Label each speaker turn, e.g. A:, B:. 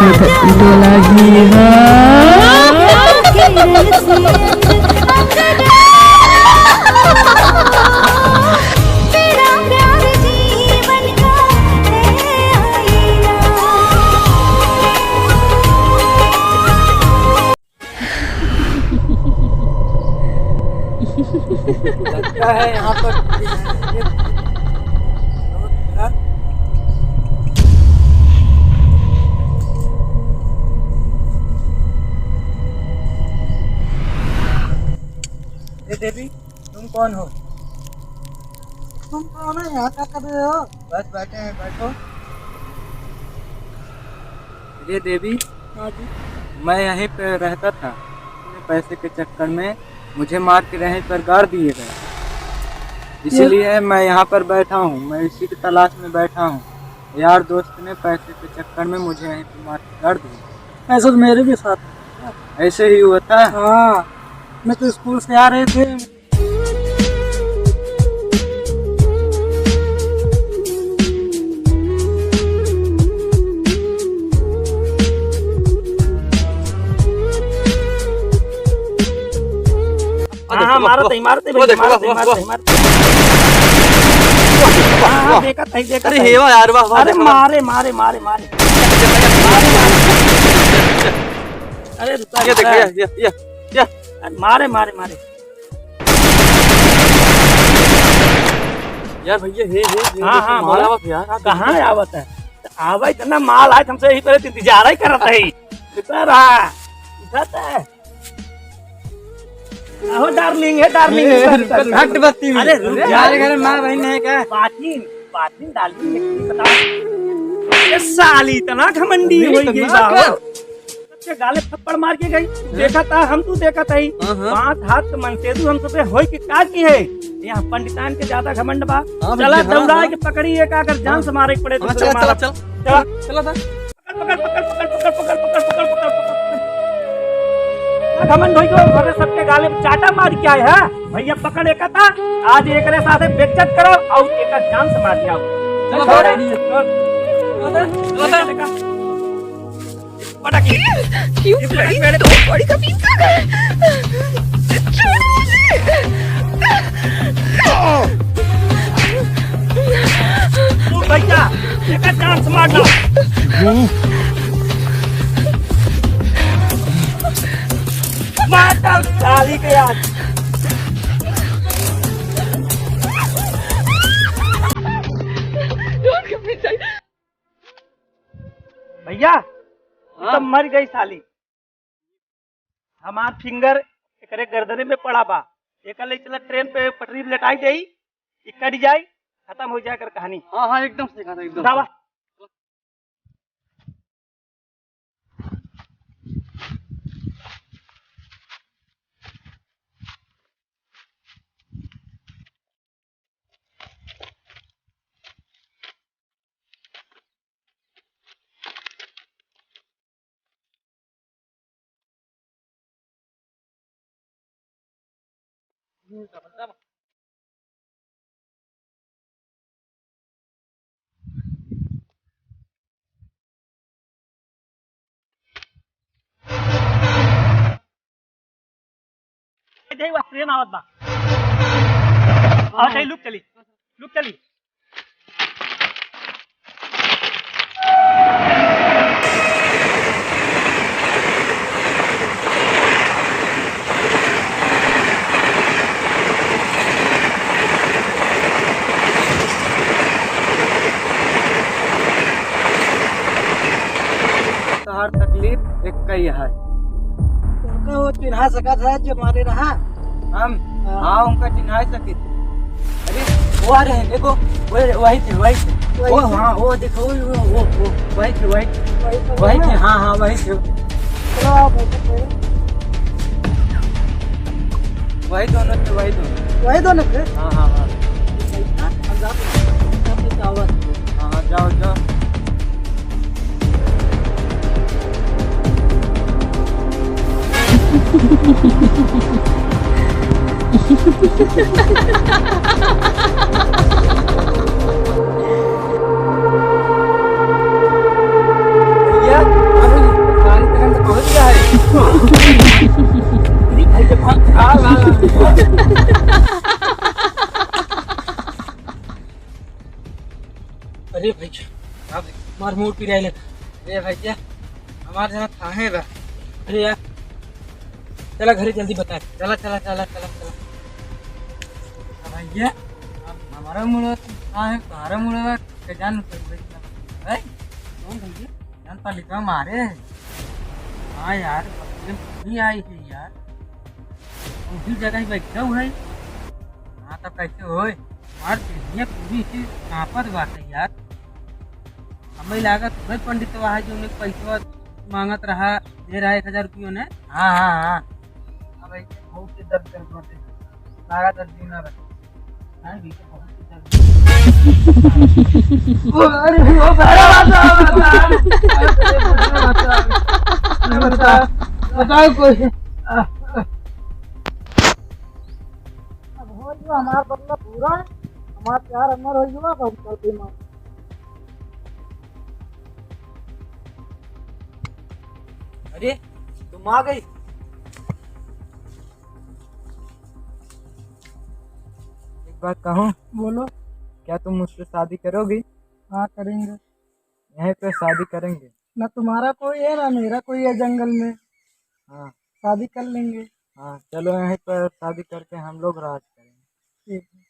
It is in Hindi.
A: itu lagi
B: लगता है यहाँ पर देवी, तुम कौन हो?
C: तुम कौन है? यहाँ क्या कर रहे हो?
B: बस बैठे हैं, बैठो। ये देवी,
C: हाँ जी।
B: मैं यहीं पे रहता था। पैसे के चक्कर में मुझे मार के यहीं पर गाड़ दिए गए, इसलिए मैं यहाँ पर बैठा हूँ। मैं इसी की तलाश में बैठा हूँ। यार दोस्त ने पैसे के चक्कर में मुझे यहीं पर मार के गाड़ दिया।
C: ऐसा तो मेरे भी साथ
B: ऐसे ही हुआ था।
C: हाँ, मैं तो स्कूल से आ रहे थे।
D: हाँ मारते देखा था देखा।
B: अरे हेवा यार, वाह
D: अरे मारे मारे मारे मारे अरे
B: ये देखिए, ये
D: मारे मारे मारे
B: यार भैया हे
D: हाँ हाँ
B: मारा
D: बोला
B: यार।
D: कहाँ आवत है? आवा इतना माल आज हमसे यही तरह इंतजार ही करता है। कितना रहा उठाता है? आहो डार्लिंग है, डार्लिंग
B: घट बत्ती में।
D: अरे रुक जा।
C: हमारे घर में माँ बहन है क्या?
D: पाटिन पाटिन डार्लिंग बता। ये साली इतना घमंडी हो गई बाबा, सबके गाले थप्पड़ मार के गई। देखा था हम, तू देखा था ही। 5 हाथ मनसेदू हम सबे होई के का की है। यहाँ पंडितान के ज्यादा घमंड बा। चला दौड़ा के पकड़ी एक आकर जान से मारे पड़े तो
B: चला
D: मारा।
B: चला
D: चला
B: चला था।
D: पकड़ पकड़ पकड़ पकड़ पकड़ पकड़ पकड़ पकड़ पकड़ घमंड होई को घरे सबके गाले में चाटा मार के आए है। भैया पकड़ एक था आज एक रे साथे बेइज्जत करो और एक जान से मार दिया। चलो चलो पटाकी क्यों बड़ी का पीछा गए। तू भैया एक जान से मारना। माता साली के यार भैया तो मर गई साली। हमार फिंगर एकरे गर्दने में पड़ा बा। एक ले चला ट्रेन पे पटरी पे लटाई दे, कट जाए, खत्म हो जाए कर कहानी।
B: हाँ हाँ एकदम सही कहा था, एकदम।
D: दावा ट्रेन आवत बा और लुक चली लुक चली
B: तो हर तकलीफ एक का ही है।
C: उनका वो चिन्हा सका था जो मारे रहा।
B: हम हाँ उनका चिन्हा सके थे। अरे वो आ रहे हैं देखो, वही थे वो हाँ वो देखो वो वही थे वही थे हाँ हाँ वही थे
C: चलो आओ बैठो पहले।
B: वही दोनों थे।
C: थे
B: हाँ हाँ हाँ
C: हम जाते
B: हाँ जाओ जाओ। भैया पानी तक तो पहुंच गया है।
C: अरे भैया आप मार मूड पी रहे।
B: अरे भैया हमारे जहाँ थाहे बा।
C: अरे यार चला घरे जल्दी बता।
B: चला भैया अब हमारा मुड़ा कहाँ है, तुम्हारा मुड़ा के जान है कौन भैया जान पर लिखा मारे। हाँ यार भी आई है यार, उसी जगह ही बैठा हुआ है। हाँ तब कैसे हो मार ये पूरी चीज कांपत बात है यार। हमें लगा तुम्हें पंडित वहाँ जो उन्हें पैसा मांगत रहा दे रहा 1000 रुपयों ने। हाँ हाँ हाँ अब ऐसे बहुत से दर्द कर पाते लगा दर्द जीना रहे। हाँ भी तो बहुत से दर्द
C: बताओ कोई। अब हो जो हमारा बदला पूरा हमारा प्यार अमर हो जुआ बहुत करते मां।
B: अरे तुम आ गई। एक बात कहूँ,
C: बोलो।
B: क्या तुम मुझसे शादी करोगी?
C: हाँ करेंगे।
B: यहीं पे शादी करेंगे।
C: ना तुम्हारा कोई है ना मेरा कोई है जंगल में।
B: हाँ
C: शादी कर लेंगे।
B: हाँ चलो यहीं पर शादी करके हम लोग राज करेंगे।
C: ठीक है।